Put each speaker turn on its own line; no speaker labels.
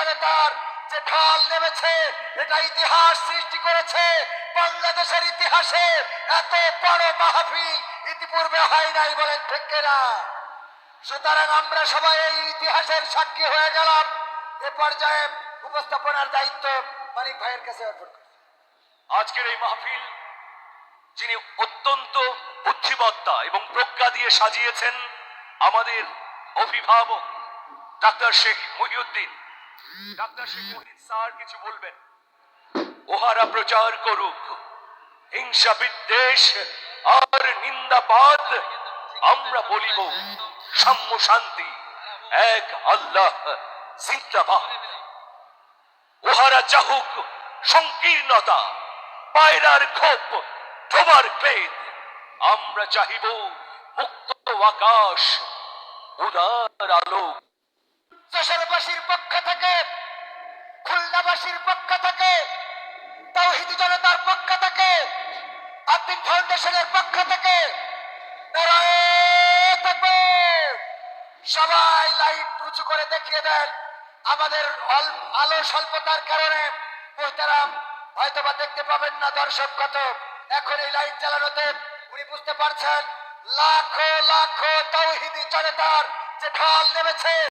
জনতার যে ঢল নেমেছে, এটা ইতিহাস সৃষ্টি করেছে। বাংলাদেশের ইতিহাসে এত বড় মাহফিল ইতিপূর্বে হয় নাই, বলেন ঠিক কিনা? সুতরাং আমরা সবাই এই ইতিহাসের সাক্ষী হয়ে গেলাম। এ পর্যায়ে উপস্থাপনার দায়িত্ব মানিক ভাইয়ের কাছে অর্পণ করি।
আজকের এই মাহফিল যিনি অত্যন্ত বুদ্ধিমত্তা এবং প্রজ্ঞা দিয়ে সাজিয়েছেন, আমাদের অভিভাবক doctor Sheikh Mohiuddin. Doctor Sheikh Mohiuddin sir কিছু বলবেন। ওহারা প্রচার করুক হিংসা বিদ্বেষ আর নিন্দাবাদ, আমরা বলিব সাম্য শান্তি এক আল্লাহ জিন্দাবাদ। ওহারা চাহুক সংকীর্ণতা পায়রার ক্ষোভ তোমার ক্লেদ, আমরা চাহিব মুক্ত আকাশ উদার আলো।
যশোরবাসীর পক্ষ থেকে, খুলনাবাসীর পক্ষ থেকে, তাওহীদি জনতার পক্ষ থেকে, আব্দিন ফাউন্ডেশনের পক্ষ থেকে নারায়ে তাকবীর। সবাই লাইট উঁচু করে দেখিয়ে দেন। আমাদের আলো স্বল্পতার কারণে মোহতারাম হয়তোবা দেখতে পাবেন না দর্শক কত। এখন এই লাইট জ্বালানোতে উনি বুঝতে পারছেন লাখো লাখো তাওহীদি জনতার যে ঢল নেমেছে।